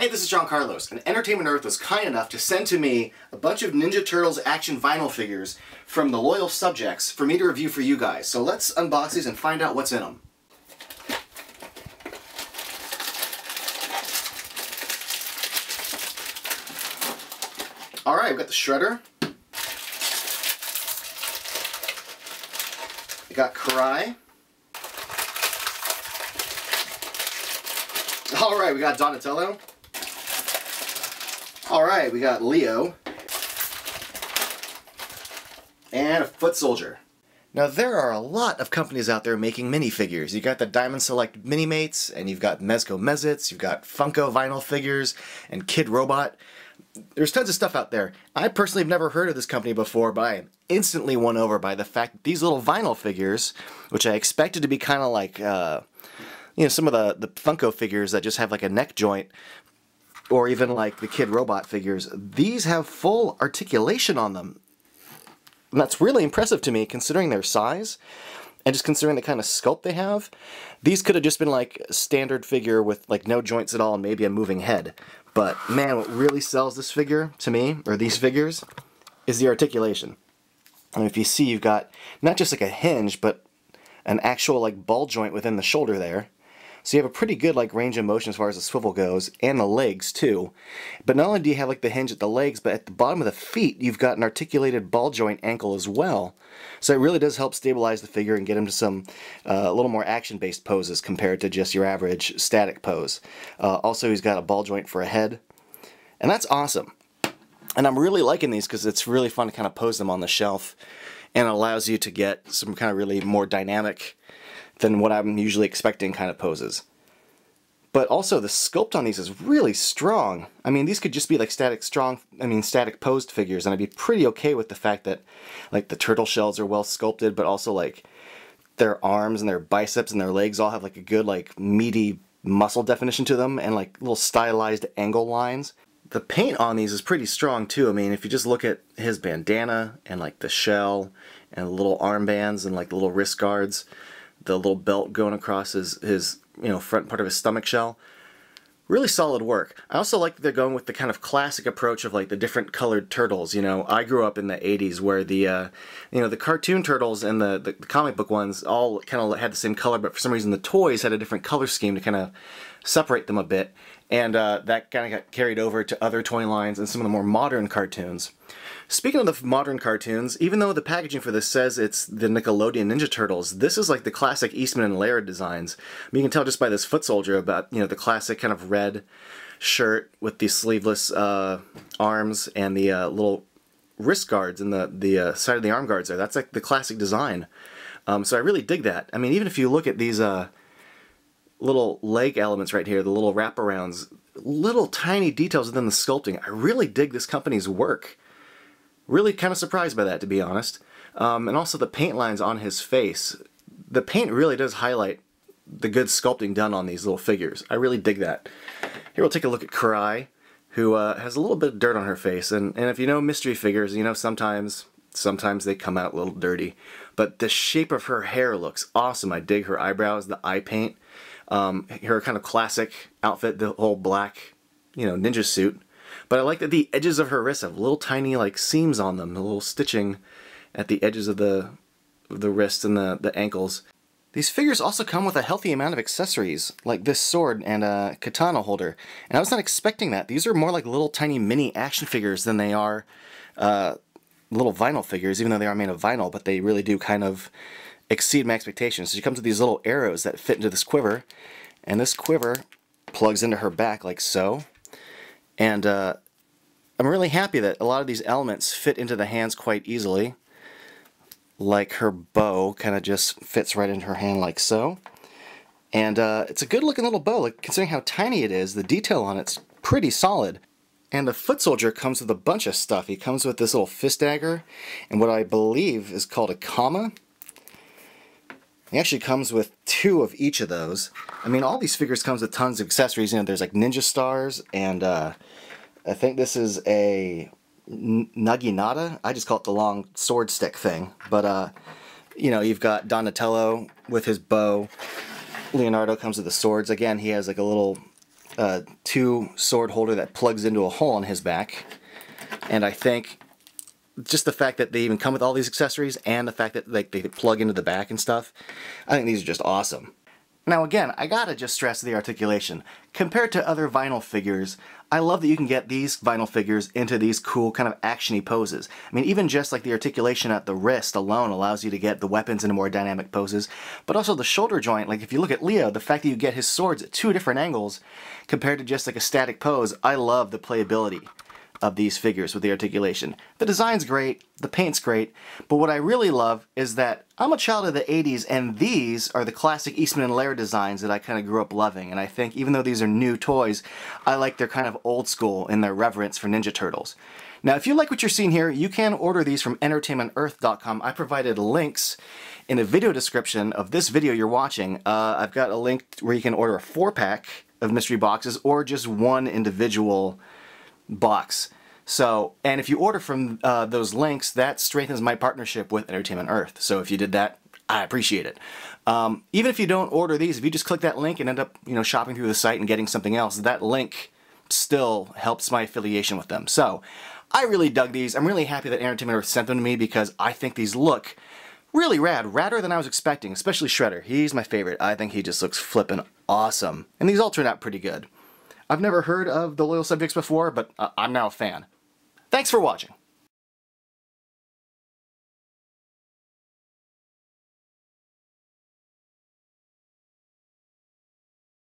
Hey, this is John Carlos, and Entertainment Earth was kind enough to send to me a bunch of Ninja Turtles action vinyl figures from the loyal subjects for me to review for you guys. So let's unbox these and find out what's in them. Alright, we've got the Shredder. We got Karia. Alright, we got Donatello. Alright, we got Leo. And a Foot Soldier. Now there are a lot of companies out there making minifigures. You got the Diamond Select Minimates, and you've got Mezco Mezits, you've got Funko vinyl figures, and Kid Robot. There's tons of stuff out there. I personally have never heard of this company before, but I am instantly won over by the fact that these little vinyl figures, which I expected to be kind of like, you know, some of the Funko figures that just have like a neck joint, or even like the Kid Robot figures, these have full articulation on them. And that's really impressive to me considering their size and just considering the kind of sculpt they have. These could have just been like a standard figure with like no joints at all and maybe a moving head. But man, what really sells this figure to me, or these figures, is the articulation. And if you see, you've got not just like a hinge, but an actual like ball joint within the shoulder there. So you have a pretty good like range of motion as far as the swivel goes, and the legs too. But not only do you have like the hinge at the legs, but at the bottom of the feet you've got an articulated ball joint ankle as well. So it really does help stabilize the figure and get him to some a little more action-based poses compared to just your average static pose. Also, he's got a ball joint for a head, and that's awesome. And I'm really liking these because it's really fun to kind of pose them on the shelf, and it allows you to get some kind of really more dynamic than what I'm usually expecting kind of poses. But also the sculpt on these is really strong. I mean, these could just be like static posed figures, and I'd be pretty okay with the fact that like the turtle shells are well sculpted, but also like their arms and their biceps and their legs all have like a good like meaty muscle definition to them, and like little stylized angle lines. The paint on these is pretty strong too. I mean, if you just look at his bandana and like the shell and the little armbands and like the little wrist guards, the little belt going across his you know, front part of his stomach shell. Really solid work. I also like that they're going with the kind of classic approach of like the different colored turtles. You know, I grew up in the 80s where the you know, the cartoon turtles and the comic book ones all kind of had the same color, but for some reason the toys had a different color scheme to kind of separate them a bit. And that kind of got carried over to other toy lines and some of the more modern cartoons. Speaking of the modern cartoons, even though the packaging for this says it's the Nickelodeon Ninja Turtles, this is like the classic Eastman and Laird designs. I mean, you can tell just by this foot soldier about, you know, the classic kind of red shirt with the sleeveless arms and the little wrist guards and the side of the arm guards there. That's like the classic design. So I really dig that. I mean, even if you look at these little leg elements right here, the little wraparounds, little tiny details within the sculpting, I really dig this company's work. Really kind of surprised by that, to be honest. And also the paint lines on his face. The paint really does highlight the good sculpting done on these little figures. I really dig that. Here we'll take a look at Karia, who has a little bit of dirt on her face. And if you know mystery figures, you know sometimes they come out a little dirty. But the shape of her hair looks awesome. I dig her eyebrows, the eye paint, her kind of classic outfit, the whole black, you know, ninja suit. But I like that the edges of her wrists have little tiny like seams on them, a little stitching at the edges of the wrists and the ankles. These figures also come with a healthy amount of accessories, like this sword and a katana holder. And I was not expecting that. These are more like little tiny mini action figures than they are little vinyl figures, even though they are made of vinyl, but they really do kind of exceed my expectations. So she comes with these little arrows that fit into this quiver, and this quiver plugs into her back like so. And I'm really happy that a lot of these elements fit into the hands quite easily. Like her bow kind of just fits right into her hand like so. And it's a good looking little bow. Like, considering how tiny it is, the detail on it's pretty solid. And the foot soldier comes with a bunch of stuff. He comes with this little fist dagger and what I believe is called a comma. He actually comes with 2 of each of those. I mean, all these figures comes with tons of accessories. You know, there's like ninja stars, and I think this is a naginata. I just call it the long sword stick thing. But, you know, you've got Donatello with his bow. Leonardo comes with the swords. Again, he has like a little 2 sword holder that plugs into a hole on his back. And I think just the fact that they even come with all these accessories and the fact that like they plug into the back and stuff, I think these are just awesome. Now again, I gotta just stress the articulation. Compared to other vinyl figures, I love that you can get these vinyl figures into these cool kind of action-y poses. I mean, even just like the articulation at the wrist alone allows you to get the weapons into more dynamic poses, but also the shoulder joint, like if you look at Leo, the fact that you get his swords at 2 different angles compared to just like a static pose, I love the playability of these figures with the articulation. The design's great, the paint's great, but what I really love is that I'm a child of the 80s and these are the classic Eastman and Laird designs that I kind of grew up loving, and I think even though these are new toys, I like their kind of old school in their reverence for Ninja Turtles. Now if you like what you're seeing here, you can order these from entertainmentearth.com. I provided links in the video description of this video you're watching. I've got a link where you can order a 4-pack of mystery boxes or just one individual box. So, and if you order from those links, that strengthens my partnership with Entertainment Earth. So if you did that, I appreciate it. Even if you don't order these, if you just click that link and end up, shopping through the site and getting something else, that link still helps my affiliation with them. So, I really dug these. I'm really happy that Entertainment Earth sent them to me because I think these look really rad, radder than I was expecting, especially Shredder. He's my favorite. I think he just looks flippin' awesome. And these all turned out pretty good. I've never heard of the Loyal Subjects before, but I'm now a fan. Thanks for watching.